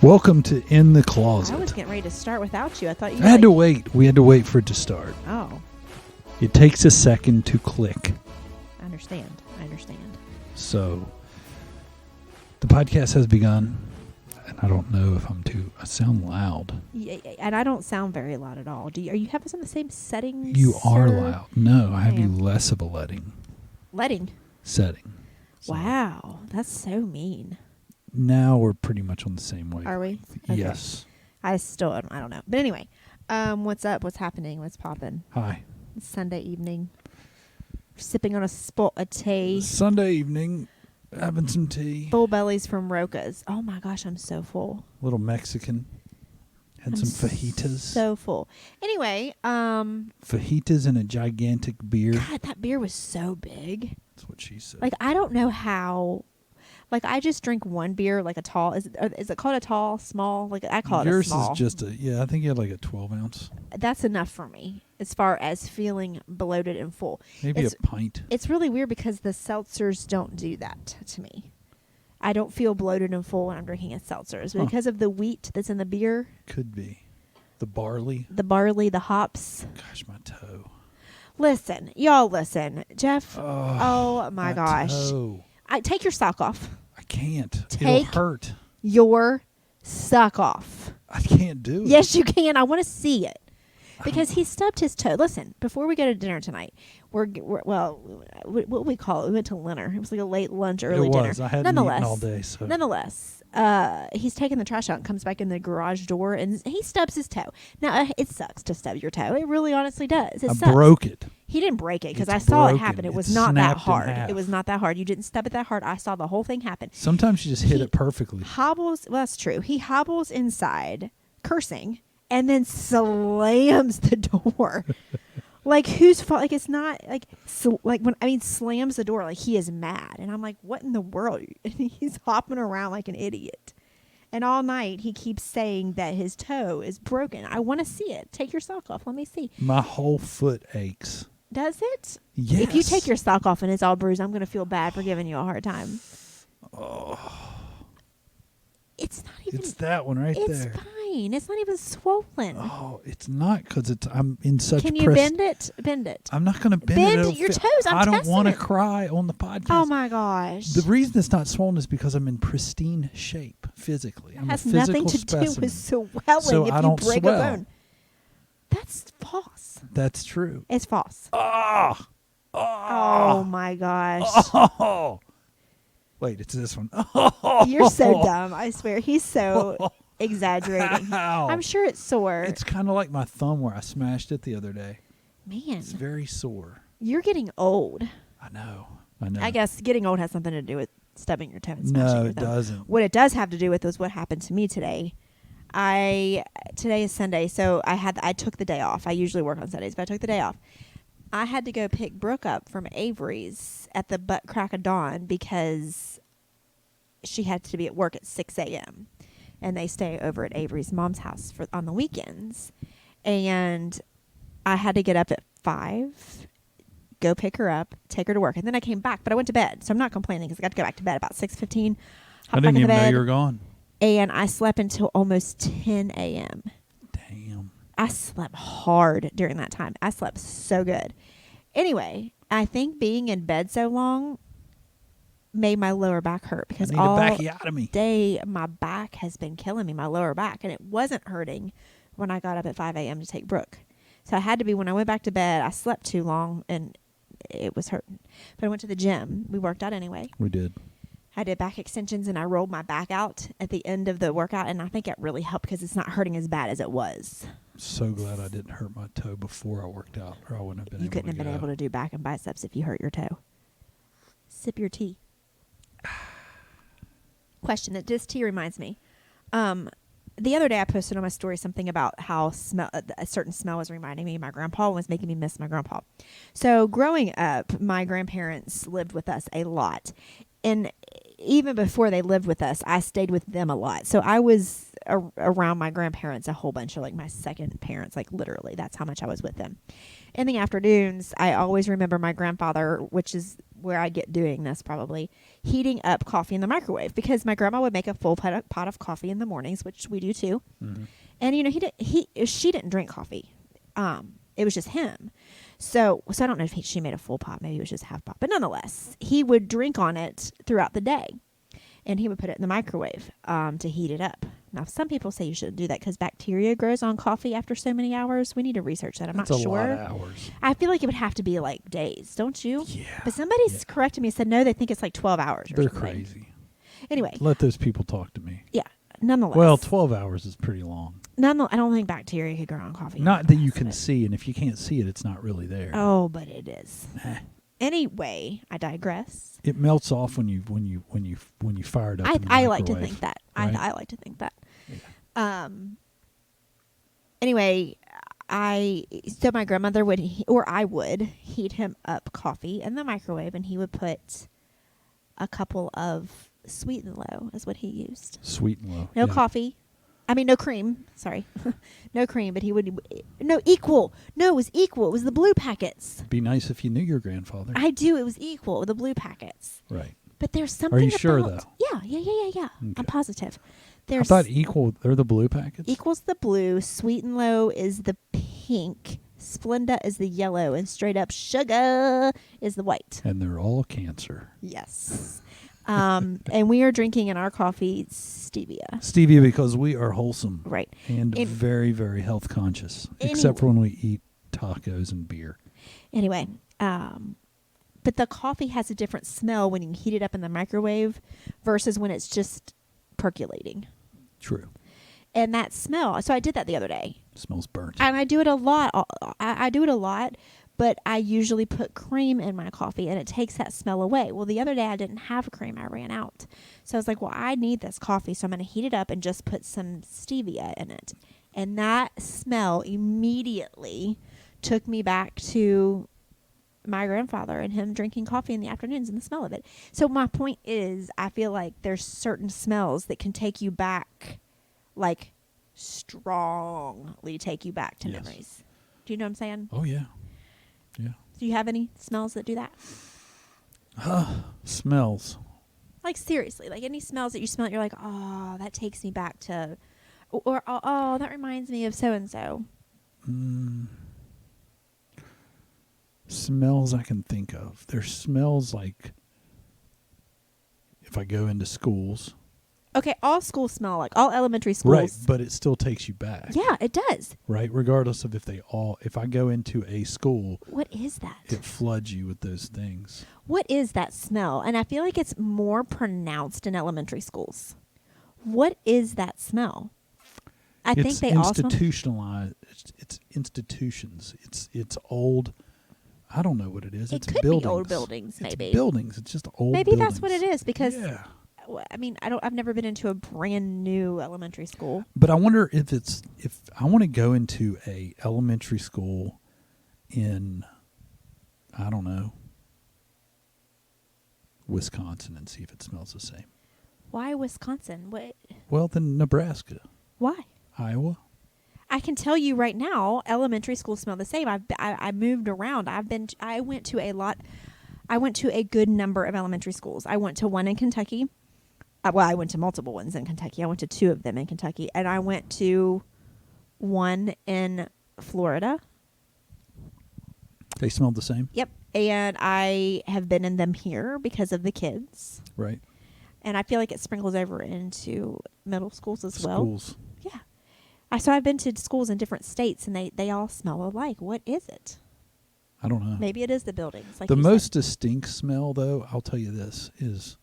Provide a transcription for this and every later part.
Welcome to In the Closet. I was getting ready to start without you. I thought you I had to wait. We had to wait for it to start. Oh. It takes a second to click. I understand. So, the podcast has begun. And I don't know if I sound loud. Yeah, and I don't sound very loud at all. Are you have us on the same settings? You are sir? loud. No, I have you am. less of a setting. So Wow. That's so mean. now we're pretty much on the same wave. Are we? Okay. Yes. I don't know. But anyway, what's up? What's happening? What's popping? Hi. It's Sunday evening. Sipping on a spot of tea. Sunday evening, having some tea. Full bellies from Roca's. Oh my gosh, I'm so full. Little Mexican. Had I'm some fajitas. So full. Anyway, Fajitas and a gigantic beer. God, that beer was so big. That's what she said. Like, I don't know how. Like, I just drink one beer, like a tall. Is it called a tall, small? Like, I call it a small. Yours is just I think you had like a 12 ounce. That's enough for me as far as feeling bloated and full. Maybe a pint. It's really weird because the seltzers don't do that to me. I don't feel bloated and full when I'm drinking a seltzer. Is it because of the wheat that's in the beer? Could be. The barley. The barley, the hops. Gosh, my toe. Listen. Y'all listen. Jeff. Oh my gosh. Toe. Take your sock off. I can't. Take It'll hurt. Your sock off. I can't do it. Yes, you can. I want to see it. Because he stubbed his toe. Listen, before we go to dinner tonight, what we call it? We went to dinner. It was like a late lunch, early dinner. It was. I hadn't eaten all day. So. Nonetheless, he's taking the trash out and comes back in the garage door, and he stubs his toe. Now, it sucks to stub your toe. It really honestly does. I broke it. He didn't break it because It's I saw broken. it happen. It was It not that snapped in hard. half. It was not that hard. You didn't stub it that hard. I saw the whole thing happen. Sometimes you just hit it perfectly. Hobbles. Well, that's true. He hobbles inside, cursing, and then slams the door. Like, whose fault? Like, it's not like slams the door like he is mad. And I'm like, what in the world? And he's hopping around like an idiot. And all night he keeps saying that his toe is broken. I want to see it. Take your sock off. Let me see. My whole foot aches. Does it? Yes. If you take your sock off and it's all bruised, I'm going to feel bad for giving you a hard time. Oh. It's not even. It's that one right there. It's fine. It's not even swollen. Oh, it's not because I'm in such. Can you bend it? Bend it. I'm not going to bend it. Bend your toes. I don't want to it. cry on the podcast. Oh my gosh. The reason it's not swollen is because I'm in pristine shape physically. I'm has a physical nothing to specimen. do with swelling So if I you don't break swell. a bone. That's false. That's true. It's false. Oh. Oh my gosh. Oh. Wait, it's this one. Oh. You're so dumb. I swear. He's so exaggerating. Ow. I'm sure it's sore. It's kind of like my thumb where I smashed it the other day. Man, It's very sore. you're getting old. I know. I guess getting old has something to do with stubbing your toe and smashing No, your it thumb. doesn't. What it does have to do with is what happened to me today. Today is Sunday, so I took the day off. I usually work on Sundays, but I took the day off. I had to go pick Brooke up from Avery's at the butt crack of dawn because she had to be at work at 6 a.m. And they stay over at Avery's mom's house on the weekends. And I had to get up at 5, go pick her up, take her to work. And then I came back, but I went to bed. So I'm not complaining because I got to go back to bed about 6:15. I didn't even know you were gone. And I slept until almost 10 a.m. Damn. I slept hard during that time. I slept so good. Anyway, I think being in bed so long made my lower back hurt because I need all a backiotomy. day my back has been killing me, my lower back, and it wasn't hurting when I got up at 5 a.m. to take Brooke. So I had to be, when I went back to bed, I slept too long and it was hurting. But I went to the gym. We worked out anyway. We did. I did back extensions and I rolled my back out at the end of the workout, and I think it really helped because it's not hurting as bad as it was. So glad I didn't hurt my toe before I worked out, or I wouldn't have been You able couldn't to have been able to do back and biceps if you hurt your toe. Sip your tea. Question that this tea reminds me. The other day I posted on my story something about how a certain smell was reminding me of my grandpa, was making me miss my grandpa. So growing up, my grandparents lived with us a lot. And even before they lived with us, I stayed with them a lot. So I was around my grandparents a whole bunch, of like my second parents, like literally. That's how much I was with them. In the afternoons, I always remember my grandfather, which is where I get doing this probably, heating up coffee in the microwave, because my grandma would make a full pot of coffee in the mornings, which we do too. Mm-hmm. And she didn't drink coffee. It was just him. So I don't know if she made a full pot. Maybe it was just half pot. But nonetheless, he would drink on it throughout the day. And he would put it in the microwave to heat it up. Now, some people say you shouldn't do that because bacteria grows on coffee after so many hours. We need to research that. I'm not sure. That's a lot of hours. I feel like it would have to be like days, don't you? Yeah. But somebody's corrected me and said, no, they think it's like 12 hours. They're something. crazy. Anyway. Let those people talk to me. Yeah. Nonetheless. Well, 12 hours is pretty long. I don't think bacteria could grow on coffee. Not that you can see, and if you can't see it, it's not really there. Oh, but it is. Anyway, I digress. It melts off when you fire it up. I like to think that. Right? I like to think that. Yeah. Anyway, so my grandmother would, I would heat him up coffee in the microwave, and he would put a couple of sweet and low is what he used. Sweet and low. No coffee. I mean, no cream. Sorry. No cream, but he would... No, Equal. No, it was Equal. It was the blue packets. Be nice if you knew your grandfather. I do. It was Equal, the blue packets. Right. But there's something Are you about... sure, though? Yeah. Okay. I'm positive. I thought Equal, they're the blue packets? Equal's the blue. Sweet and Low is the pink. Splenda is the yellow. And Straight Up Sugar is the white. And they're all cancer. Yes. And we are drinking in our coffee stevia. Stevia, because we are wholesome. Right. And very, very health conscious. Except for when we eat tacos and beer. Anyway, but the coffee has a different smell when you heat it up in the microwave versus when it's just percolating. True. And that smell, so I did that the other day. Smells burnt. And I do it a lot. I do it a lot, but I usually put cream in my coffee and it takes that smell away. Well, the other day I didn't have cream. I ran out. So I was like, well, I need this coffee, so I'm going to heat it up and just put some stevia in it. And that smell immediately took me back to my grandfather and him drinking coffee in the afternoons and the smell of it. So my point is, I feel like there's certain smells that can take you back, like strongly take you back to memories. Do you know what I'm saying? Oh, yeah. Yeah. Do you have any smells that do that? Smells. Like seriously, like any smells that you smell, you're like, oh, that takes me back to, or oh, that reminds me of so and so. Smells I can think of. There's smells like if I go into schools. Okay, all schools smell like, all elementary schools. Right, but it still takes you back. Yeah, it does. Right, regardless of if I go into a school. What is that? It floods you with those things. What is that smell? And I feel like it's more pronounced in elementary schools. What is that smell? I think they all smell. Institutionalized. It's institutions. It's old. I don't know what it is. It it's could buildings. be old buildings, maybe. It's buildings. It's just old maybe buildings. That's what it is, because yeah. I mean, I've never been into a brand new elementary school. But I wonder if I want to go into a elementary school in, I don't know, Wisconsin and see if it smells the same. Why Wisconsin? What? Well, then Nebraska. Why? Iowa. I can tell you right now, elementary schools smell the same. I moved around. I went to a good number of elementary schools. I went to one in Kentucky. I went to multiple ones in Kentucky. I went to 2 of them in Kentucky. And I went to one in Florida. They smelled the same? Yep. And I have been in them here because of the kids. Right. And I feel like it sprinkles over into middle schools as well. Schools. Yeah. So I've been to schools in different states, and they all smell alike. What is it? I don't know. Maybe it is the buildings. Like the you most said. distinct smell, though, I'll tell you this, is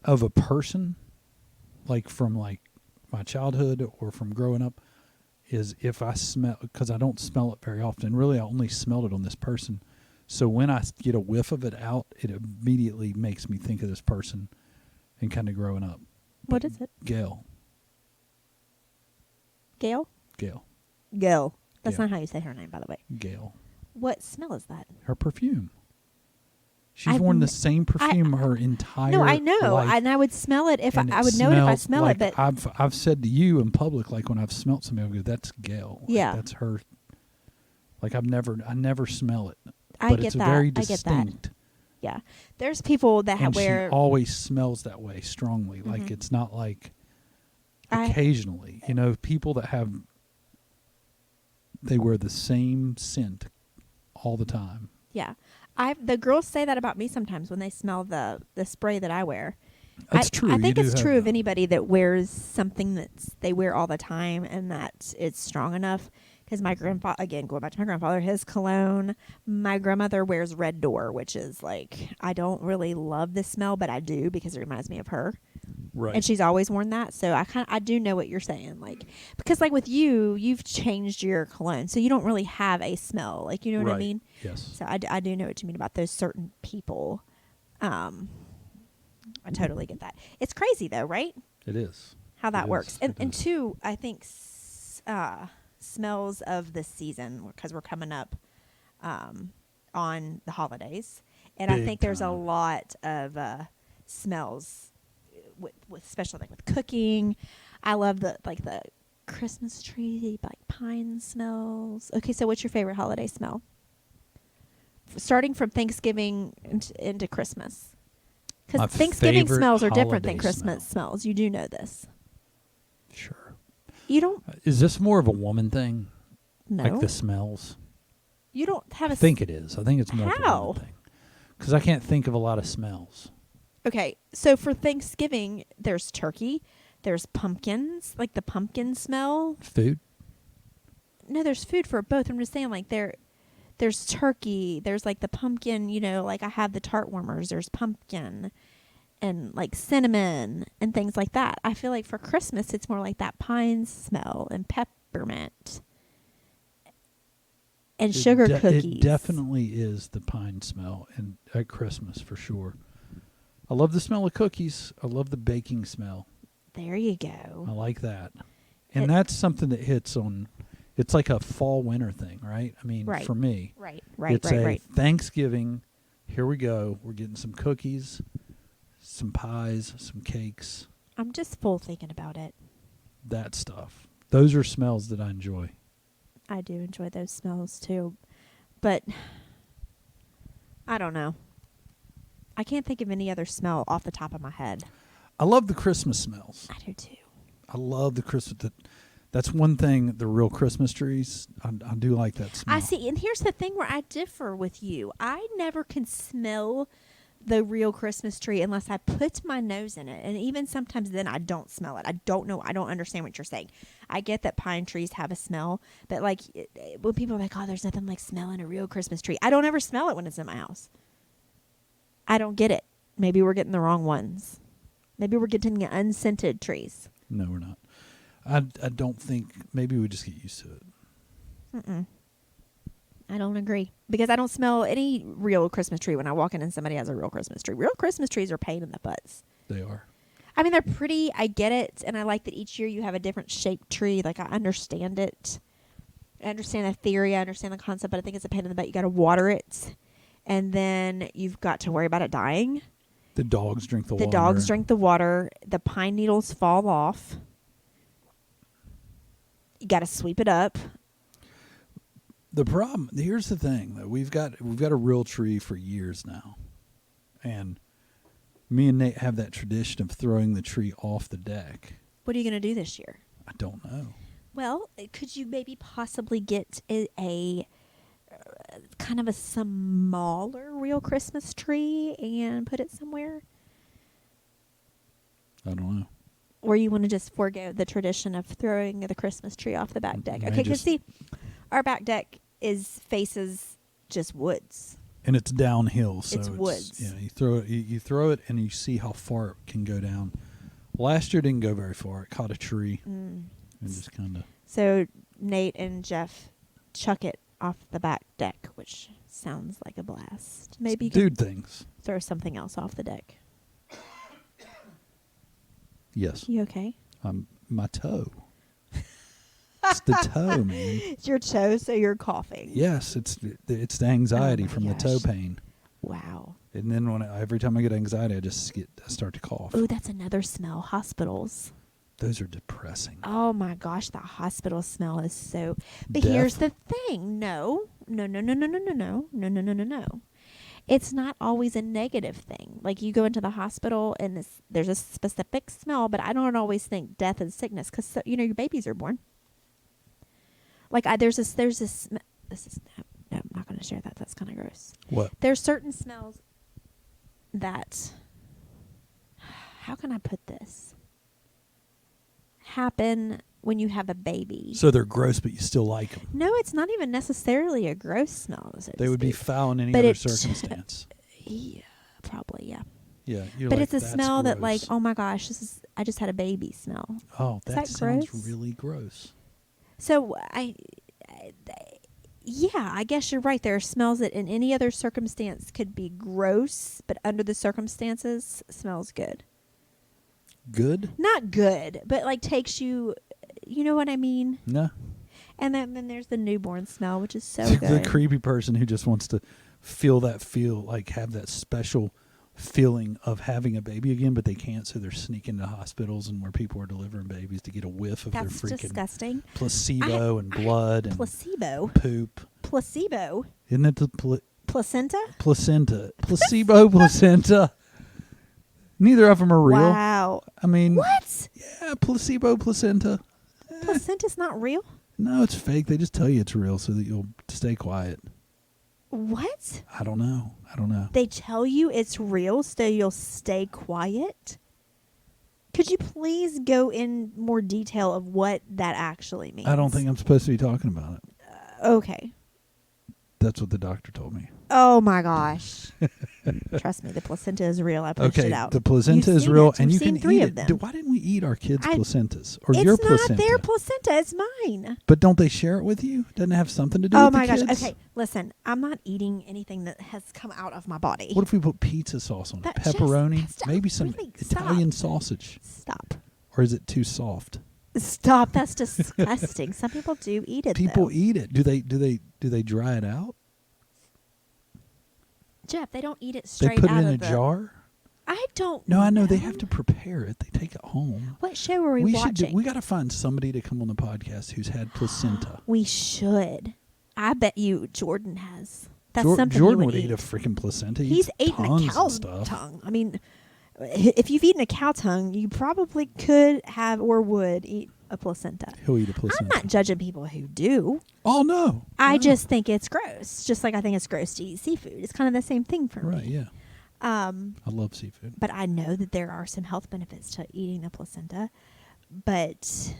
of a person, like from like my childhood or from growing up, is if I smell, because I don't smell it very often. Really, I only smelled it on this person. So when I get a whiff of it out, it immediately makes me think of this person and kind of growing up. What is it? Gail. Gail? Gail. Gail. That's Yeah. not how you say her name, by the way. Gail. What smell is that? Her perfume. She's I've worn the n- same perfume her entire No, I know, life. and I would smell it if And I would know it if I smells smell like it. But I've said to you in public, like when I've smelt something, I go, "That's Gail. Like, yeah, that's her." Like I never smell it, I but get it's that. very I get that. distinct. Yeah, there's people that And she wear. always smells that way strongly. Like Mhm. it's not like I occasionally. You know, people that they wear the same scent all the time. yeah, the girls say that about me sometimes when they smell the spray that I wear. That's true. I You think do it's have true of that. anybody that wears something they wear all the time and that it's strong enough. Because my grandfather, again, going back to my grandfather, his cologne, my grandmother wears Red Door, which is like, I don't really love the smell, but I do because it reminds me of her. Right. And she's always worn that. So I do know what you're saying. Like, because like with you, you've changed your cologne. So you don't really have a smell. Like, you know what I Right. mean? Yes. So I do know what you mean about those certain people. I totally get that. It's crazy though, right? It is. How that It works. is. And It and is. two, I think smells of the season because we're coming up on the holidays, and I Big think there's a time. lot of smells with especially like with cooking. I love the Christmas tree, like pine smells. Okay, so what's your favorite holiday smell? Starting from Thanksgiving into Christmas. My Because Thanksgiving favorite smells are different than holiday Christmas smell. smells. You do know this. Sure. You don't Is this more of a woman thing? know. Like the smells? You don't have I a think it is. I think it's more of a How? woman thing. Because I can't think of a lot of smells. Okay, so for Thanksgiving, there's turkey, there's pumpkins, like the pumpkin smell. Food? No, there's food for both. I'm just saying, like there's turkey, there's like the pumpkin. You know, like I have the tart warmers. There's pumpkin, and like cinnamon and things like that. I feel like for Christmas, it's more like that pine smell and peppermint and sugar cookies. It definitely is the pine smell and at Christmas for sure. I love the smell of cookies. I love the baking smell. There you I go. like that. And It- that's something that hits on, it's like a fall winter thing, right? I mean, Right. for me, Right. it's a Right. Thanksgiving. Here we go. We're getting some cookies, some pies, some cakes, I'm just full thinking about it. that stuff. Those are smells that I enjoy. I do enjoy those smells too. But I don't know. I can't think of any other smell off the top of my head. I love the Christmas smells. I do too. I love the Christmas. That's one thing. The real Christmas trees. I do like that smell. I see, and here's the thing where I differ with you. I never can smell the real Christmas tree unless I put my nose in it. And even sometimes then I don't smell it. I don't know. I don't understand what you're saying. I get that pine trees have a smell, but like when people are like, oh, there's nothing like smelling a real Christmas tree. I don't ever smell it when it's in my house. I don't get it. Maybe we're getting the wrong ones. Maybe we're getting unscented trees. No, we're not. I don't think. Maybe we just get used to it. Mm-mm. I don't agree because I don't smell any real Christmas tree when I walk in and somebody has a real Christmas tree. Real Christmas trees are pain in the butts. They are. I mean, they're pretty. I get it. And I like that each year you have a different shaped tree. Like, I understand it. I understand the theory. I understand the concept. But I think it's a pain in the butt. You got to water it. And then you've got to worry about it dying. The dogs drink the The water. dogs drink the water. The pine needles fall off. You got to sweep it up. The problem. Here's the thing, though. We've got a real tree for years now, and me and Nate have that tradition of throwing the tree off the deck. What are you going to do this year? I don't know. Well, could you maybe possibly get a kind of a smaller real Christmas tree and put it somewhere? I don't know. Or you want to just forego the tradition of throwing the Christmas tree off the back deck? May Okay, because just- see, our back deck faces just woods. And it's downhill, so It's woods. Yeah, you throw it, and you see how far it can go down. Last year didn't go very far. It caught a tree and just kind of. So Nate and Jeff chuck it off the back deck, which sounds like a blast. Maybe you dude things. can throw something else off the deck. Yes, You okay? my toe. It's the toe, man. It's your toe, so you're coughing. Yes, it's the anxiety Oh my from the toe gosh. pain. Wow. And then every time I get anxiety, I start to cough. Ooh, that's another smell. Hospitals. Those are depressing. Oh my gosh, the hospital smell is so. But Death? here's the thing. No. It's not always a negative thing. Like you go into the hospital and there's a specific smell, but I don't always think death and sickness because your babies are born. Like there's this. This is no, I'm not going to share that. That's kind of gross. What? There's certain smells that. How can I put this? Happen when you have a baby. So they're gross, but you still like them. No, it's not even necessarily a gross smell. So They would be foul in any But other it- circumstance. Yeah, probably, yeah. Yeah, you're But like, it's a "That's smell that, like, gross." oh my gosh, I just had a baby smell. Oh, Is that that sounds gross? really gross. So yeah, I guess you're right. There are smells that in any other circumstance could be gross, but under the circumstances, smells good. Good? Not good, but like takes you, you know what I mean? No. And then there's the newborn smell, which is so The good. creepy person who just wants to like have that special feeling of having a baby again, but they can't, so they're sneaking to hospitals and where people are delivering babies to get a whiff of That's their freaking disgusting. placebo and blood and Placebo. poop. Placebo. Isn't it the Placenta? placenta? Placebo, placenta. Neither of them are real. Wow. I mean, What? yeah, placebo, placenta. Placenta's not real? No, it's fake. They just tell you it's real so that you'll stay quiet. What? I don't know. They tell you it's real so you'll stay quiet? Could you please go in more detail of what that actually means? I don't think I'm supposed to be talking about it. Okay. That's what the doctor told me. Oh my gosh. Trust me, the placenta is real. I pushed Okay, it out. the placenta You've is seen real, it. and You've you seen can 3 eat of it. them. Why didn't we eat our kids' placentas or It's your not placenta? their placenta. It's mine. But don't they share it with you? Doesn't it have something to do Oh with my the gosh. kids? Okay, listen. I'm not eating anything that has come out of my body. What if we put pizza sauce on it? That just- Pepperoni? stop. Maybe some Really, Italian stop. sausage? Stop. Or is it too soft? Stop. That's disgusting. Some people do eat it. People though. eat it. Do they dry it out? Jeff, they don't eat it They straight put it out in a of the. jar? I don't. No, I know they have to prepare it. They take it home. What show are we We watching? we got to find somebody to come on the podcast who's had placenta. We should. I bet you Jordan has. That's Jor- something Jordan he would would eat a freaking placenta. He's eats eaten tons a of cow's stuff. tongue. I mean, if you've eaten a cow tongue, you probably could have or would eat a placenta. He'll eat a placenta. I'm not judging people who do. Oh no! I No. just think it's gross. Just like I think it's gross to eat seafood. It's kind of the same thing for right. me. Yeah, I love seafood. But I know that there are some health benefits to eating the placenta. But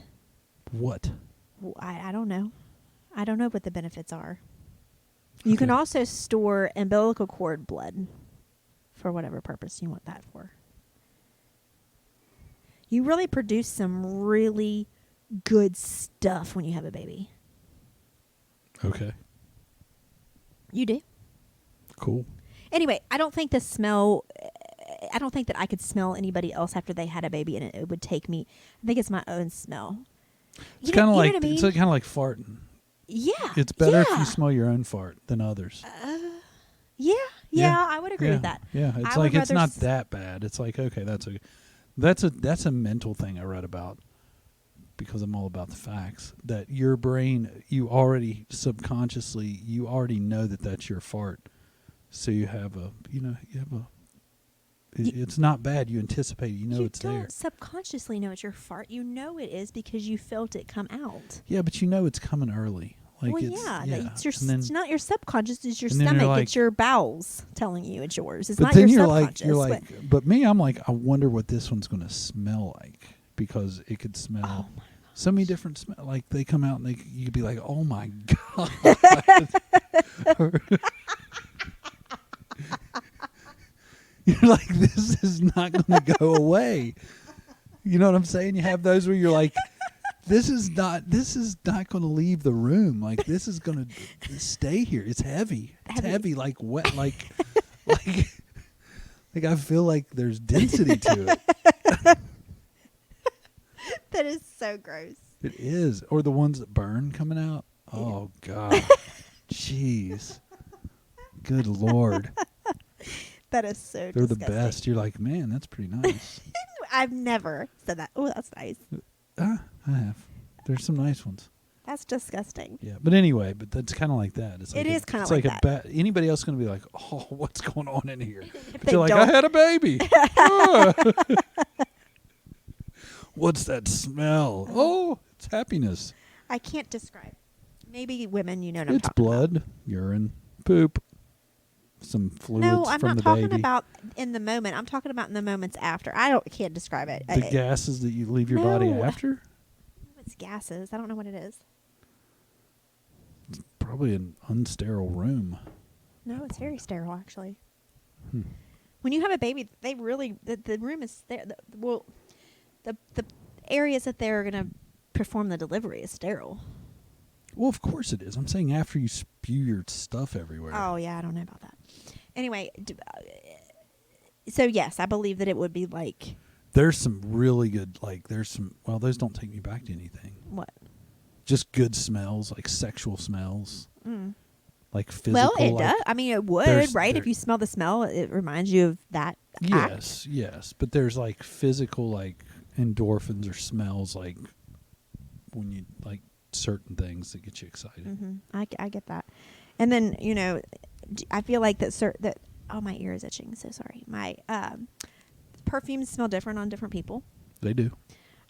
What? I don't know. I don't know what the benefits are. You can Okay. also store umbilical cord blood for whatever purpose you want that for. You really produce some really good stuff when you have a baby. Okay. You do. Cool. Anyway, I don't think the smell. I don't think that I could smell anybody else after they had a baby, and it would take me. I think it's my own smell. It's You know- kind of you know like what I mean? it's kind of like farting. Yeah. It's better if yeah. you smell your own fart than others. Yeah, Yeah. I would agree yeah. with that. Yeah, it's I like would it's rather not s- that bad. It's like okay, that's a mental thing I read about because I'm all about the facts. That your brain, you already subconsciously, you already know that that's your fart. So you have it's not bad. You anticipate it. You know it's don't there. subconsciously know it's your fart. You know it is because you felt it come out. Yeah, but you know it's coming early. Like Well, it's, yeah, yeah. it's your. And then- It's not your subconscious. It's your and then you're stomach. like- It's your bowels telling you it's yours. It's but not then your you're subconscious. but me, I'm like, I wonder what this one's going to smell like because it could smell Oh my so many different smell. Like they come out and you could be like, oh my god. You're like, this is not going to go away. You know what I'm saying? You have those where you're like, this is not going to leave the room. Like this is going to stay here. It's heavy. It's heavy, like wet, like I feel like there's density to it. That is so gross. It is. Or the ones that burn coming out. Oh God. Jeez. Good Lord. That is so They're disgusting. the best. You're like, man, that's pretty nice. I've never said that. Oh, that's nice. I have. There's some nice ones. That's disgusting. Yeah, but anyway, but that's kind of like that. It's like It is kinda it's like a anybody else going to be like, oh, what's going on in here? If But they you're like, don't- I had a baby. Ah. What's that smell? Oh, it's happiness. I can't describe. Maybe women, you know what I'm It's talking blood, urine, poop, some about. fluids No, I'm from not the talking baby. about in the moment. I'm talking about in the moments after. Can't describe it. The gases that you leave your body No. after? It's gases. I don't know what it is. Probably an unsterile room. No, it's very sterile actually. Hmm. When you have a baby, they really the room is there. The areas that they're gonna perform the delivery is sterile. Well, of course it is. I'm saying after you spew your stuff everywhere. Oh yeah, I don't know about that. Anyway, so yes, I believe that it would be like There's some really good, well, those don't take me back to anything. what? Just good smells, like sexual smells, Mm. like physical. Well, it like, does. I mean, it would, there's- right? there- If you smell the smell, it reminds you of that act. Yes, yes. But there's like physical, like endorphins or smells, like when you like certain things that get you excited. Mm-hmm. I get that. And then, I feel like that oh, my ear is itching. So sorry. My perfumes smell different on different people. They do.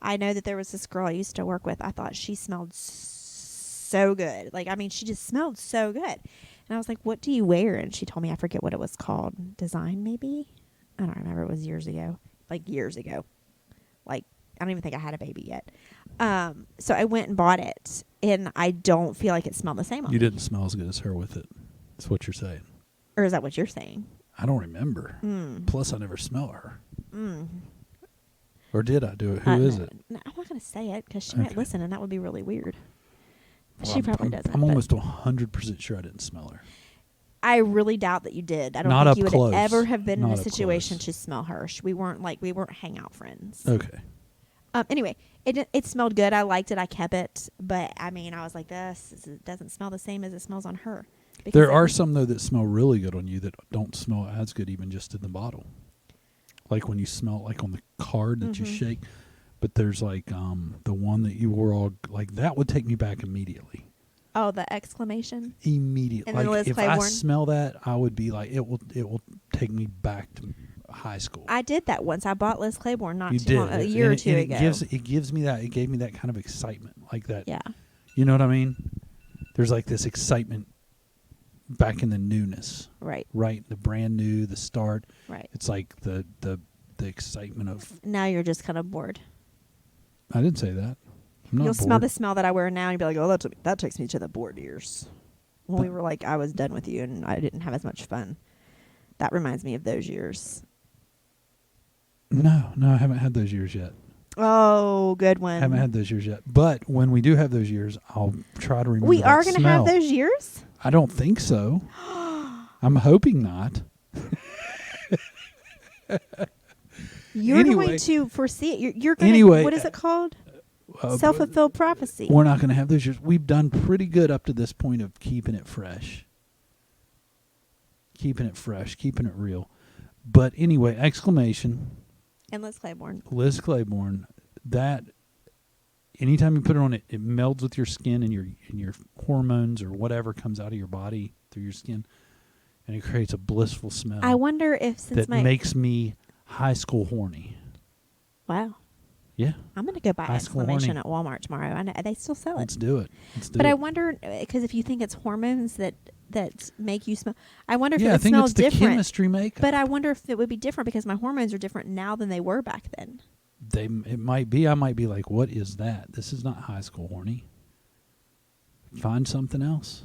I know that there was this girl I used to work with. I thought she smelled so good. Like, I mean, she just smelled so good. And I was like, what do you wear? And she told me, I forget what it was called. Design, maybe? I don't remember. It was years ago. Like, years ago. Like, I don't even think I had a baby yet. So I went and bought it. And I don't feel like it smelled the same on You me. didn't smell as good as her with it. That's what you're saying. Or is that what you're saying? I don't remember. Mm. Plus, I never smell her. Mm. Or did I do it? Who is it? No, I'm not going to say it because she might Okay. listen, and that would be really weird. Well, She probably I'm, doesn't. I'm but almost 100% sure I didn't smell her. I really doubt that you did. I don't Not think up you would close. ever have been in Not a up situation close. to smell her. We weren't hangout friends. Okay. Anyway, it smelled good. I liked it. I kept it. But I mean, I was like, it doesn't smell the same as it smells on her. Because There it- are some, though, that smell really good on you that don't smell as good even just in the bottle. Like when you smell like on the card that you Mhm. shake. But there's like the one that you wore all, like that would take me back immediately. Oh, the exclamation. Immediately. And then Like Liz if I Claiborne? smell that, I would be like, it will take me back to high school. I did that once. I bought Liz Claiborne You too did. long, a And year or it- two and ago. It gave me that kind of excitement. Like that. Yeah. You know what I mean? There's like this excitement back in the newness, Right. right? The brand new, the start. Right. It's like the excitement of. Now you're just kind of bored. I didn't say that. I'm not You'll smell bored. the smell that I wear now, and you'll be like, "Oh, that takes me to the bored years." When we But- were like, I was done with you, and I didn't have as much fun. That reminds me of those years. No, I haven't had those years yet. Oh, good one. Haven't had those years yet. But when we do have those years, I'll try to remember. We that are going to have smell. those years. I don't think so. I'm hoping not. You're Anyway. going to foresee it. You're going Anyway, to. What is it called? Uh, Self-fulfilled prophecy. We're not going to have those years. We've done pretty good up to this point of keeping it fresh. Keeping it fresh, keeping it real. But anyway, exclamation, And Liz Claiborne. Liz Claiborne, that anytime you put it on, it melds with your skin and your hormones or whatever comes out of your body through your skin, and it creates a blissful smell I wonder if since that my makes me high school horny. wow, Yeah, I'm going to go buy High school exclamation horny. at Walmart tomorrow. I know they still sell it. let's do it. Let's do But it. I wonder because if you think it's hormones that make you smell, I wonder if Yeah, it I would think smell it's the different. chemistry makeup. But I wonder if it would be different because my hormones are different now than they were back then. It might be. I might be like, what is that? This is not high school horny. Find something else.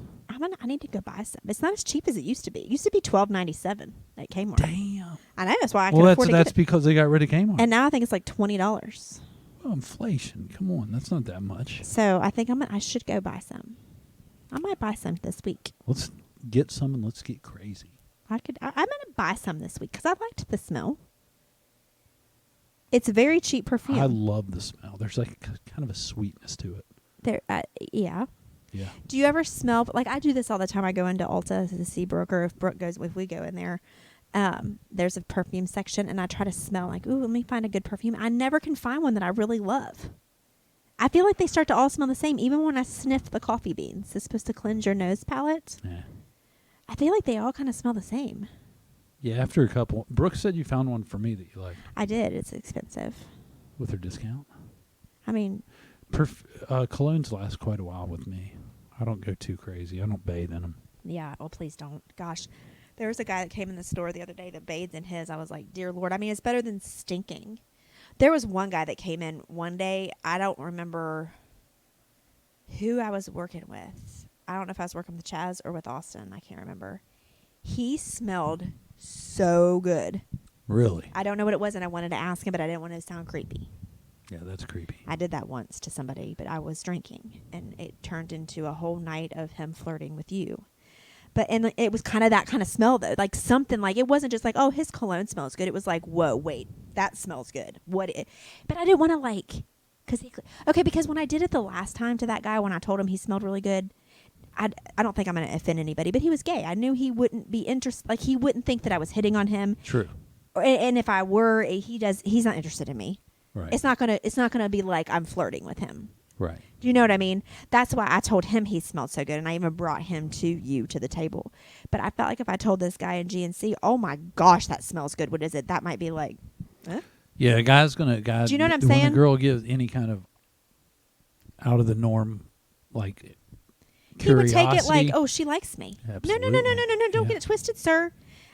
I need to go buy some. It's not as cheap as it used to be. It used to be $12.97 at Kmart. Damn. I know that's why I can Well, afford to that's get it. because they got rid of Kmart. And now I think it's like $20. Well, inflation. Come on, that's not that much. So I think I should go buy some. I might buy some this week. Let's get some and let's get crazy. I'm going to buy some this week because I liked the smell. It's a very cheap perfume. I love the smell. There's like kind of a sweetness to it. There, yeah. Yeah. Do you ever smell? Like I do this all the time. I go into Ulta to see Brooke, or if we go in there, there's a perfume section, and I try to smell like, ooh, let me find a good perfume. I never can find one that I really love. I feel like they start to all smell the same, even when I sniff the coffee beans. It's supposed to cleanse your nose palate. Yeah. I feel like they all kind of smell the same. Yeah, after a couple. Brooke said you found one for me that you like. I did. It's expensive. With her discount? I mean, colognes last quite a while with me. I don't go too crazy. I don't bathe in them. yeah. Oh, please don't. Gosh. There was a guy that came in the store the other day that bathed in his. I was like, dear Lord. I mean, it's better than stinking. There was one guy that came in one day. I don't remember who I was working with. I don't know if I was working with Chaz or with Austin. I can't remember. He smelled so good. Really? I don't know what it was, and I wanted to ask him, but I didn't want to sound creepy. Yeah, that's creepy. I did that once to somebody, but I was drinking, and it turned into a whole night of him flirting with you. And it was kind of that kind of smell, though. Like something like, it wasn't just like, oh, his cologne smells good. It was like, whoa, wait, that smells good. But I didn't want to like, because when I did it the last time to that guy, when I told him he smelled really good, I don't think I'm going to offend anybody, but he was gay. I knew he wouldn't be interested. Like, he wouldn't think that I was hitting on him. True. And if I were, he's not interested in me. Right. It's not gonna be like I'm flirting with him. Right. Do you know what I mean? That's why I told him he smelled so good, and I even brought him to the table. But I felt like if I told this guy in GNC, oh my gosh, that smells good. What is it? That might be like, huh? Yeah, a guy's Do you know what I'm when saying? a girl gives any kind of out of the norm, like He would curiosity. take it like, oh, she likes me. Absolutely. No. Don't Yeah. get it twisted, sir.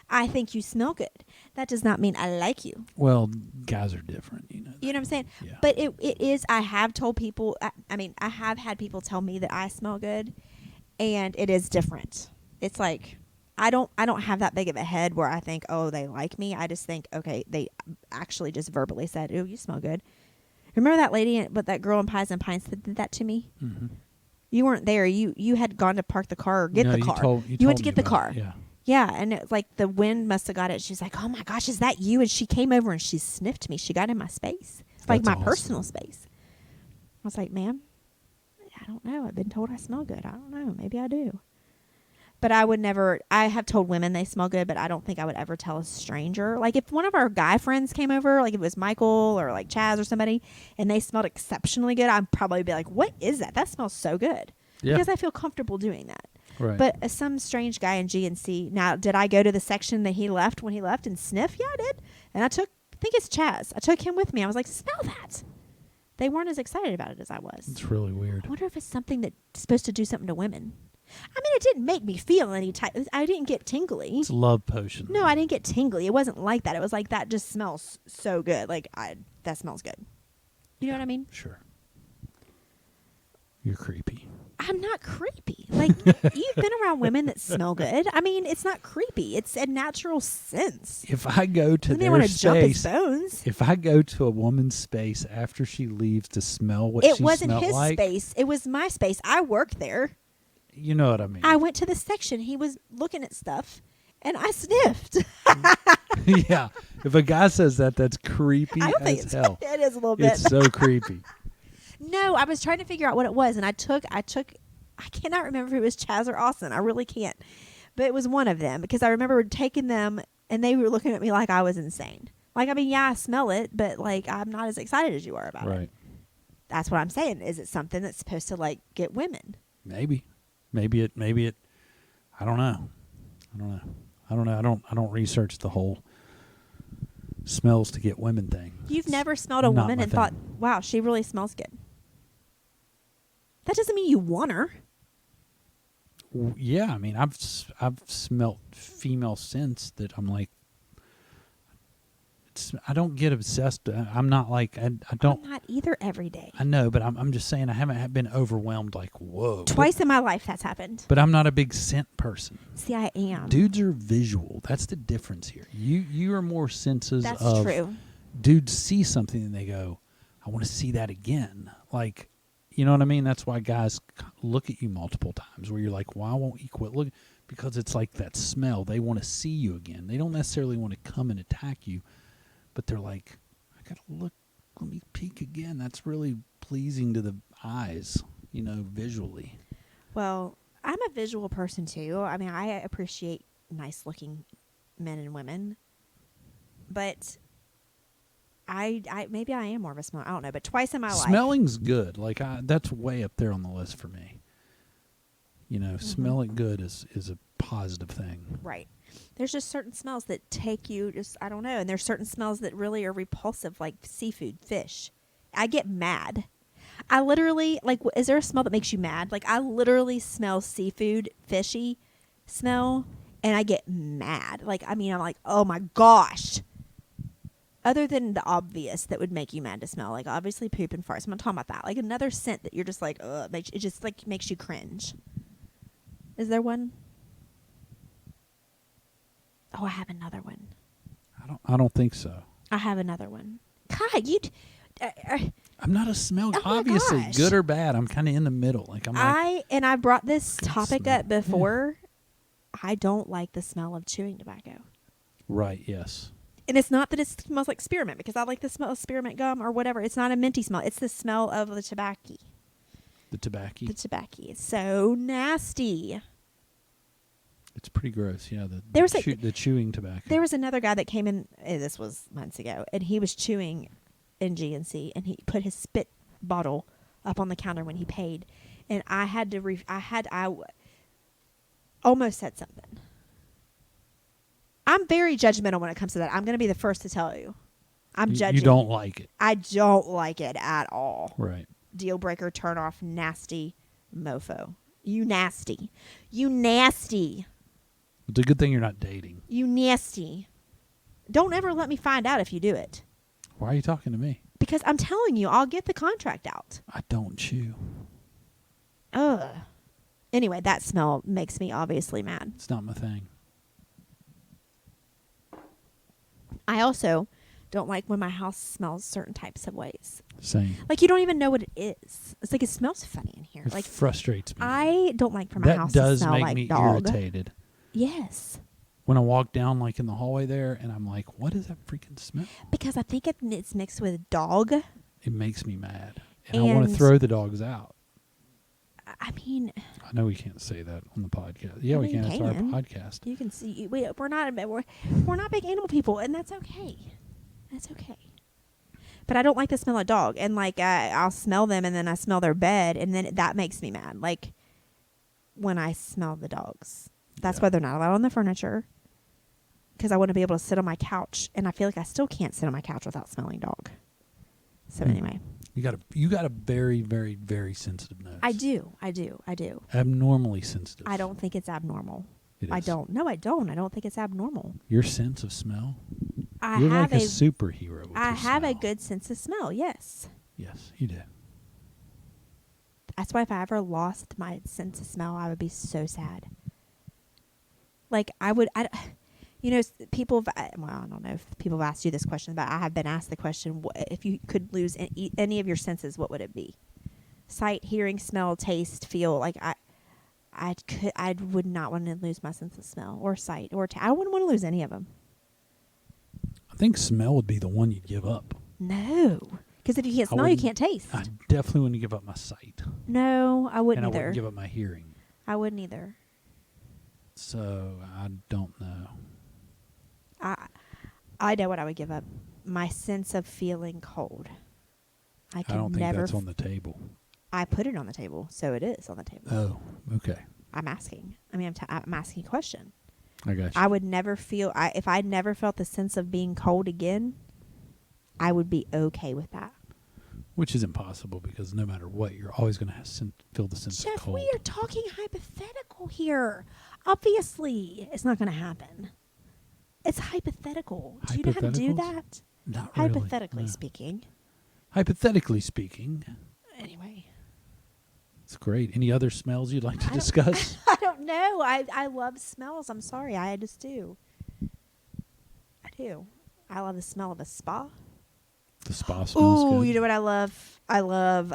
I think you smell good. That does not mean I like you. Well, guys are different, you know. You know what I'm saying? Yeah. But it is, I have told people, I have had people tell me that I smell good, and it is different. It's like, I don't have that big of a head where I think, oh, they like me. I just think, okay, they actually just verbally said, oh, you smell good. Remember that lady, but that girl in Pies and Pints that did that to me? Mm-hmm. You weren't there. You had gone to park the car or get the car. You went told to me get the about car. it, yeah. Yeah, and it's like the wind must have got it. She's like, oh my gosh, is that you? And she came over and she sniffed me. She got in my space. It's like That's my awesome. personal space. I was like, ma'am, I don't know. I've been told I smell good. I don't know. Maybe I do. But I would never, I have told women they smell good, but I don't think I would ever tell a stranger. Like if one of our guy friends came over, like if it was Michael or like Chaz or somebody, and they smelled exceptionally good, I'd probably be like, what is that? That smells so good. Yeah. Because I feel comfortable doing that. Right. But some strange guy in GNC. Now, did I go to the section that he left when he left and sniff? Yeah, I did. And I think it's Chaz. I took him with me. I was like, smell that. They weren't as excited about it as I was. It's really weird. I wonder if it's something that's supposed to do something to women. I mean, it didn't make me feel any type. I didn't get tingly. It's a love potion. No, I didn't get tingly. It wasn't like that. It was like, that just smells so good. Like, that smells good. You know what I mean? Sure. You're creepy. I'm not creepy. Like, you've been around women that smell good. I mean, it's not creepy. It's a natural sense. If I go to They their want to jump his space, bones. if I go to a woman's space after she leaves to smell what It she wasn't smelled his like, space. It was my space. I worked there. you know what I mean. I went to the section. He was looking at stuff, and I sniffed. Yeah. If a guy says that, that's creepy I don't think as it's hell. It is a little bit. It's so creepy. No, I was trying to figure out what it was, and I cannot remember if it was Chaz or Austin. I really can't. But it was one of them, because I remember taking them, and they were looking at me like I was insane. Like, I mean, yeah, I smell it, but, like, I'm not as excited as you are about it. Right. That's what I'm saying. Is it something that's supposed to, like, get women? Maybe it. I don't know. I don't research the whole smells to get women thing. You've never smelled a not woman my and thing. thought, wow, she really smells good. That doesn't mean you want her. Yeah, I mean, I've smelt female scents that I'm like, I don't get obsessed. I'm not like I don't. I'm not either every day. I know, but I'm just saying I haven't been overwhelmed like whoa. Twice in my life that's happened. But I'm not a big scent person. See, I am. Dudes are visual. That's the difference here. You are more senses That's of. true. Dudes see something and they go, I want to see that again. Like, you know what I mean? That's why guys look at you multiple times where you're like, why won't you quit looking? Because it's like that smell. They want to see you again. They don't necessarily want to come and attack you, but they're like, I got to look. Let me peek again. That's really pleasing to the eyes, visually. Well, I'm a visual person too. I mean, I appreciate nice looking men and women. But I maybe I am more of a smeller. I don't know, but twice in my life. Smelling's good. Like that's way up there on the list for me. You know, smelling good is a positive thing. Right. There's just certain smells that take you I don't know. And there's certain smells that really are repulsive, like seafood, fish. I get mad. I literally, like, is there a smell that makes you mad? Like, I literally smell seafood, fishy smell, and I get mad. Like, I mean, I'm like, oh my gosh. Other than the obvious that would make you mad to smell, like obviously poop and farts. I'm not talking about that. Like another scent that you're just like, ugh, it just like makes you cringe. Is there one? Oh, I have another one. I don't think so. I have another one. God, you. I'm not a smell. Oh my obviously, gosh. good or bad. I'm kind of in the middle. Like I brought this topic smell. up before. Yeah. I don't like the smell of chewing tobacco. Right. Yes. And it's not that it smells like spearmint, because I like the smell of spearmint gum or whatever. It's not a minty smell. It's the smell of the tobacco. The tobacco. The tobacco. It's so nasty. It's pretty gross. Yeah. The chewing tobacco. There was another guy that came in. This was months ago, and he was chewing Angie, and he put his spit bottle up on the counter when he paid, and I had to. I almost said something. I'm very judgmental when it comes to that. I'm going to be the first to tell you. I'm judging. You don't like it. I don't like it at all. Right. Deal breaker, turn off, nasty mofo. You nasty. You nasty. It's a good thing you're not dating. You nasty. Don't ever let me find out if you do it. Why are you talking to me? Because I'm telling you, I'll get the contract out. I don't chew. Ugh. Anyway, that smell makes me obviously mad. It's not my thing. I also don't like when my house smells certain types of ways. Same. Like, you don't even know what it is. It's like, it smells funny in here. It Like, frustrates me. I don't like for my house to That does smell make like me dog. irritated. Yes. When I walk down, like, in the hallway there, and I'm like, what is that freaking smell? Because I think it's mixed with dog. It makes me mad. And I want to throw the dogs out. I mean, I know we can't say that on the podcast. Yeah, we can. It's our podcast. You can see we're not big animal people, and that's okay. That's okay. But I don't like the smell of dog, and like I'll smell them, and then I smell their bed, and then that makes me mad. Like when I smell the dogs, that's why they're not allowed on the furniture. Because I want to be able to sit on my couch, and I feel like I still can't sit on my couch without smelling dog. So anyway. You got a very, very, very sensitive nose. I do. Abnormally sensitive. I don't think it's abnormal. It is. I don't. No, I don't. I don't think it's abnormal. Your sense of smell? You're like a superhero with I your have a smell. good sense of smell, yes. Yes, you do. That's why if I ever lost my sense of smell, I would be so sad. Like, people, I don't know if people have asked you this question, but I have been asked the question, if you could lose any of your senses, what would it be? Sight, hearing, smell, taste, feel. Like, I would not want to lose my sense of smell or sight or I wouldn't want to lose any of them. I think smell would be the one you'd give up. No. Because if you can't smell, you can't taste. I definitely wouldn't give up my sight. No, I wouldn't and either. I wouldn't give up my hearing. I wouldn't either. So, I don't know. I know what I would give up. My sense of feeling cold. I don't think that's on the table. I put it on the table, so it is on the table. Oh, okay. I'm asking. I mean, I'm asking a question. I got you. I would never feel... if I never felt the sense of being cold again, I would be okay with that. Which is impossible, because no matter what, you're always going to feel the sense of Jeff, cold. we are talking hypothetical here. Obviously, it's not going to happen. It's hypothetical. Do you know how to do that? Not really. Hypothetically speaking. Hypothetically speaking. Anyway. It's great. Any other smells you'd like to discuss? I don't know. I love smells. I'm sorry. I just do. I do. I love the smell of a spa. The spa smells good. Oh, you know what I love? I love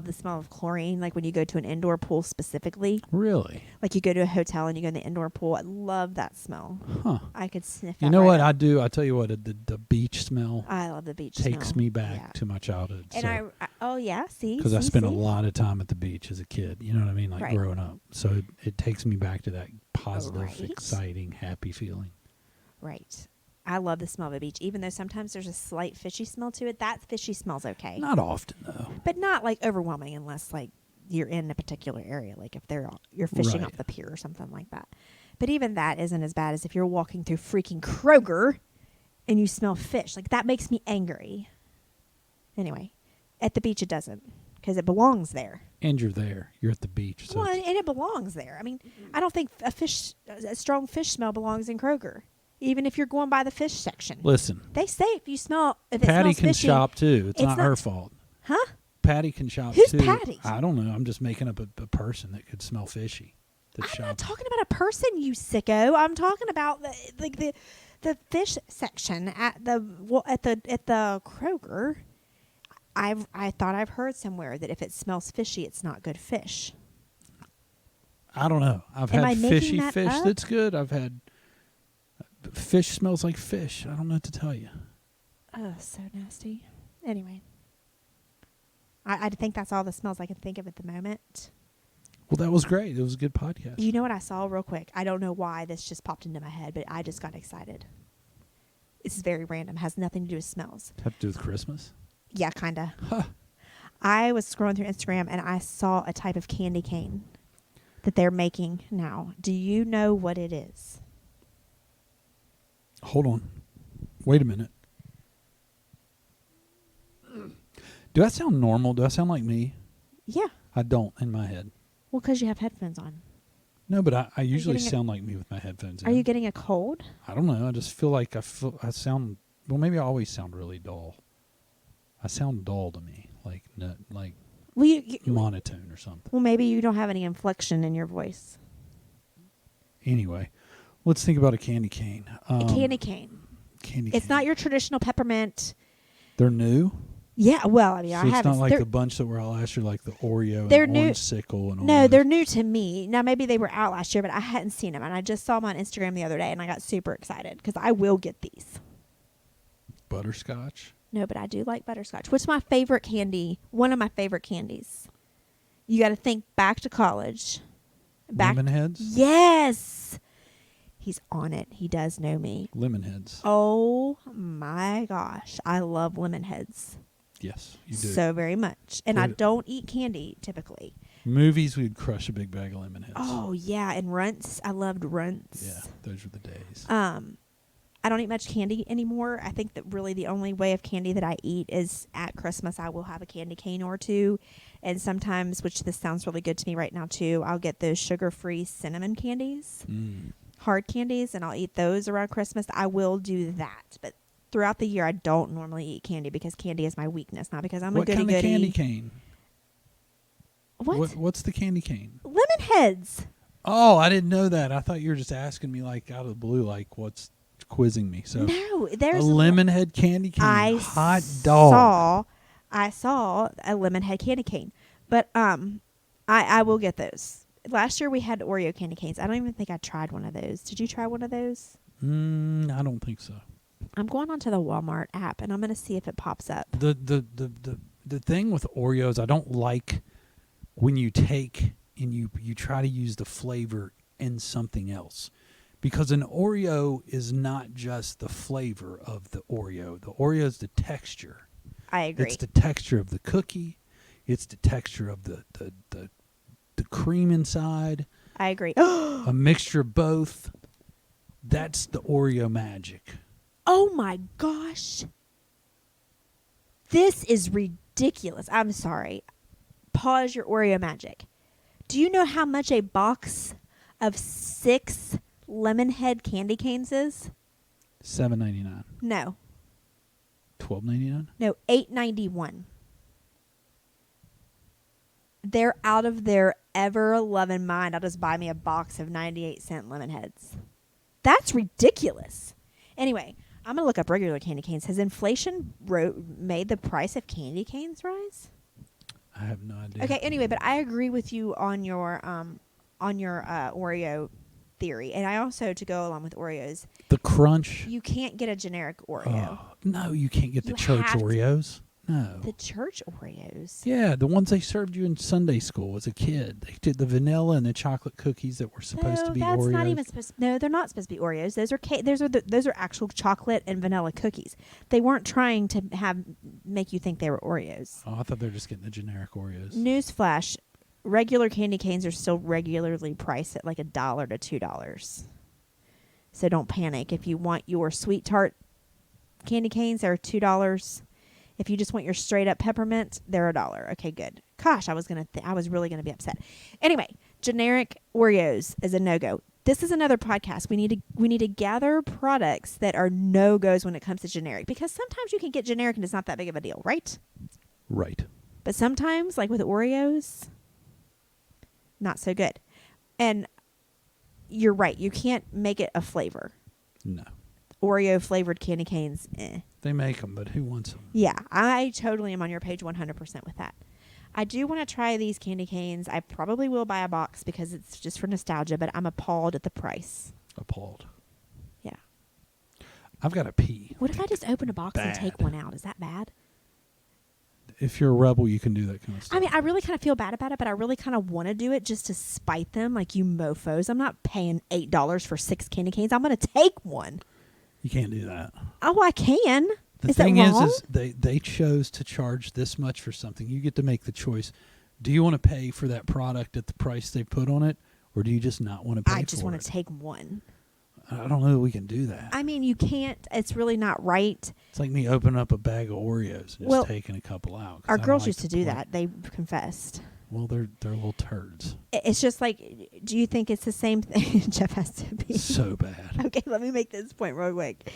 the smell of chlorine. Like when you go to an indoor pool specifically. Really? Like you go to a hotel and you go in the indoor pool. I love that smell. Huh. I could sniff that. You know what up. I do? I tell you what, the beach smell I love the beach takes smell. me back to my childhood. And oh yeah, see? Because I spent a lot of time at the beach as a kid. You know what I mean? Like growing up. So it takes me back to that positive, exciting, happy feeling. Right. I love the smell of a beach, even though sometimes there's a slight fishy smell to it. That fishy smell's okay. Not often though. But not like overwhelming unless like you're in a particular area, like if you're fishing Right. off the pier or something like that. But even that isn't as bad as if you're walking through freaking Kroger and you smell fish. Like that makes me angry. Anyway, at the beach it doesn't because it belongs there. And you're there. You're at the beach. So Well, and it belongs there. I mean, I don't think a strong fish smell belongs in Kroger, even if you're going by the fish section. listen, They say if it Patty smells can fishy, shop too. It's not her not- fault. huh? Patty can shop Who's too. Patty? I don't know. I'm just making up a person that could smell fishy. I'm not talking about a person, you sicko. I'm talking about the fish section at the Kroger. I thought I've heard somewhere that if it smells fishy, it's not good fish. I don't know. I've Am I had making fishy that fish up? that's good. I've had fish smells like fish. I don't know what to tell you. Oh, so nasty. Anyway, I think that's all the smells I can think of at the moment. Well, that was great. It was a good podcast. You know what I saw real quick? I don't know why this just popped into my head, but I just got excited. This is very random. Has nothing to do with smells. Have to do with Christmas? Yeah, kind of. Huh. I was scrolling through Instagram and I saw a type of candy cane that they're making now. Do you know what it is? Hold on. Wait a minute. Do I sound normal? Do I sound like me? Yeah. I don't in my head. Well, because you have headphones on. No, but I usually getting a- sound like me with my headphones Are in. you getting a cold? I don't know. I just feel like I sound. Well, maybe I always sound really dull. I sound dull to me, like Well, you, monotone or something. well, maybe you don't have any inflection in your voice. Anyway, let's think about a candy cane. A candy cane. Candy It's cane. not your traditional peppermint. They're new. Yeah, well, I mean, So I it's haven't. not like they're- the bunch that were out last year, like the Oreo They're and new- orange sickle and all No, those. they're new to me. Now, maybe they were out last year, but I hadn't seen them. And I just saw them on Instagram the other day, and I got super excited because I will get these. Butterscotch. No, but I do like butterscotch. What's my favorite candy? One of my favorite candies. You got to think back to college. Lemon heads. Yes. He's on it. He does know me. Lemon heads. Oh my gosh. I love lemon heads Yes, you do. so very much. And I Good. don't eat candy typically. Movies, we'd crush a big bag of lemon heads. Oh yeah, and runts. I loved runts. Yeah, those were the days. I don't eat much candy anymore. I think that really the only way of candy that I eat is at Christmas. I will have a candy cane or two. And sometimes, which this sounds really good to me right now too, I'll get those sugar-free cinnamon candies, hard candies, and I'll eat those around Christmas. I will do that. But throughout the year, I don't normally eat candy because candy is my weakness, not because I'm What a kind of goody-goody. candy cane? What? What's the candy cane? Lemon heads. Oh, I didn't know that. I thought you were just asking me like out of the blue, like what's quizzing me. So No, a there's lemon head candy cane. I Hot dog. I saw a lemon head candy cane, but I will get those. Last year we had Oreo candy canes. I don't even think I tried one of those. Did you try one of those? I don't think so. I'm going onto the Walmart app and I'm going to see if it pops up. The thing with Oreos, I don't like when you take and you try to use the flavor in something else. Because an Oreo is not just the flavor of the Oreo. The Oreo is the texture. I agree. It's the texture of the cookie. It's the texture of the cream inside. I agree. A mixture of both. That's the Oreo magic. Oh my gosh. This is ridiculous. I'm sorry. Pause your Oreo magic. Do you know how much a box of 6 lemon head candy canes is? $7.99. No. $12.99. No, $8.91. They're out of their ever loving mind. I'll just buy me a box of 98-cent lemon heads. That's ridiculous. Anyway, I'm going to look up regular candy canes. Has inflation made the price of candy canes rise? I have no idea. Okay, anyway, but I agree with you on your Oreo theory. And I also, to go along with Oreos, The crunch. you can't get a generic Oreo. Oh, no, you can't get the You church have to- Oreos. No. The church Oreos. Yeah, the ones they served you in Sunday school as a kid. They did the vanilla and the chocolate cookies that were supposed to be that's Oreos. not even supposed. No, they're not supposed to be Oreos. Those are actual chocolate and vanilla cookies. They weren't trying to make you think they were Oreos. Oh, I thought they were just getting the generic Oreos. Newsflash: regular candy canes are still regularly priced at like $1 to $2. So don't panic. If you want your sweet tart candy canes, they're $2. If you just want your straight up peppermint, they're $1. Okay, good. Gosh, I was really gonna be upset. Anyway, generic Oreos is a no go. This is another podcast. We need to gather products that are no goes when it comes to generic, because sometimes you can get generic and it's not that big of a deal, right? Right. But sometimes, like with Oreos, not so good. And you're right. You can't make it a flavor. No. Oreo flavored candy canes, They make them, but who wants them? Yeah, I totally am on your page 100% with that. I do want to try these candy canes. I probably will buy a box because it's just for nostalgia, but I'm appalled at the price. Appalled. Yeah. I've got to pee. What if I just open a box and take Bad. one out? Is that bad? If you're a rebel, you can do that kind of stuff. I mean, I really kind of feel bad about it, but I really kind of want to do it just to spite them, like, you mofos. I'm not paying $8 for 6 candy canes. I'm going to take one. You can't do that. Oh, I can. The Is that thing wrong? is they chose to charge this much for something. You get to make the choice. Do you want to pay for that product at the price they put on it, or do you just not want to pay for it? I just want to take one. I don't know that we can do that. I mean, you can't. It's really not right. It's like me opening up a bag of Oreos and just taking a couple out. Our girls used to do that. They confessed. Well, they're little turds. It's just like, do you think it's the same thing? Jeff has to be. So bad. Okay, let me make this point real quick.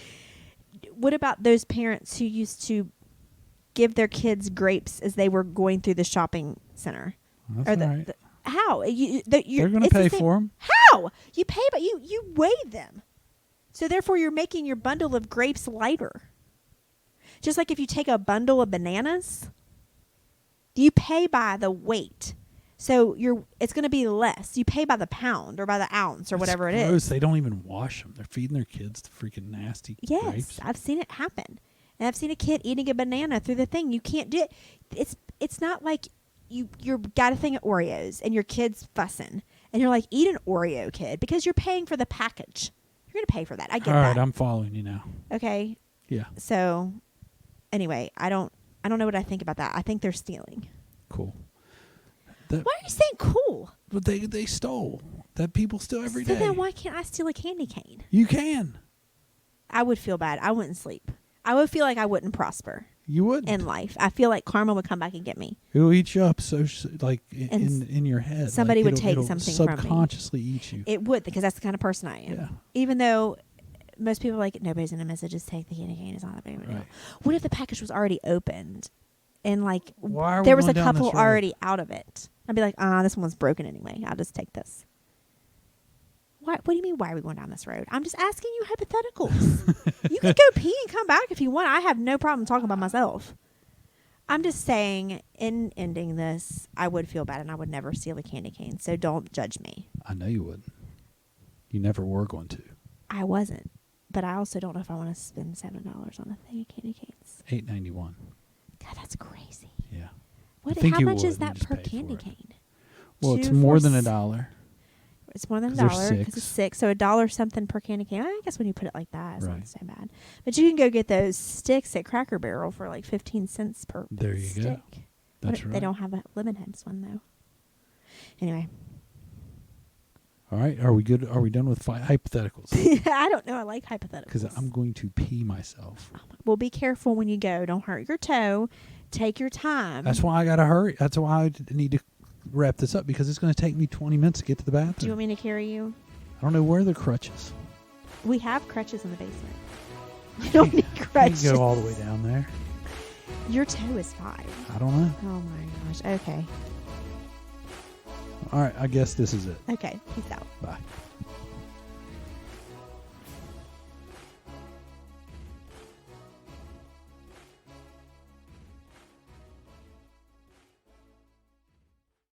What about those parents who used to give their kids grapes as they were going through the shopping center? That's Or all right. how? They're going to pay for them. How? You pay, but you weigh them. So therefore, you're making your bundle of grapes lighter. Just like if you take a bundle of bananas, you pay by the weight. So it's going to be less. You pay by the pound or by the ounce or whatever it is. They don't even wash them. They're feeding their kids the freaking nasty grapes. I've seen it happen. And I've seen a kid eating a banana through the thing. You can't do it. It's not like you're got a thing of Oreos and your kid's fussing. And you're like, eat an Oreo, kid, because you're paying for the package. You're going to pay for that. I get that. All right, I'm following you now. Okay. Yeah. So, anyway, I don't know what I think about that. I think they're stealing. Cool. Why are you saying cool? But they stole. That people steal every day. So then why can't I steal a candy cane? You can. I would feel bad. I wouldn't sleep. I would feel like I wouldn't prosper You would. in life. I feel like karma would come back and get me. It'll eat you up in your head. Somebody would take it'll something from me. subconsciously eat you. It would, because that's the kind of person I am. Yeah. Even though most people are like, nobody's going to miss it, just take the candy cane. It's not that big of a deal. Right. What if the package was already opened and like Why are we there was a going down couple this road? already out of it? I'd be like, this one's broken anyway. I'll just take this. What do you mean, why are we going down this road? I'm just asking you hypotheticals. You can go pee and come back if you want. I have no problem talking about myself. I'm just saying, in ending this, I would feel bad and I would never steal a candy cane. So don't judge me. I know you would. You never were going to. I wasn't. But I also don't know if I want to spend $7 on a thing of candy canes. $8.91. God, that's crazy. Yeah. What? I think How you much would. is You that just per pay candy for it. cane? Well, it's 2, more 4, than $1. It's more than 'Cause there's $1 because it's 6. 6. So $1 something per candy cane. I guess when you put it like that, it's Right. not so bad. But you can go get those sticks at Cracker Barrel for like 15 cents per There you stick. go. That's right. They don't have a lemon heads one though. Anyway. All right. Are we good? Are we done with hypotheticals? I don't know. I like hypotheticals. Because I'm going to pee myself. Well, be careful when you go. Don't hurt your toe. Take your time. That's why I got to hurry. That's why I need to wrap this up, because it's going to take me 20 minutes to get to the bathroom. Do you want me to carry you? I don't know where the crutches. We have crutches in the basement. You don't need crutches. You go all the way down there. Your toe is fine. I don't know. Oh my gosh. Okay. All right. I guess this is it. Okay. Peace out. Bye.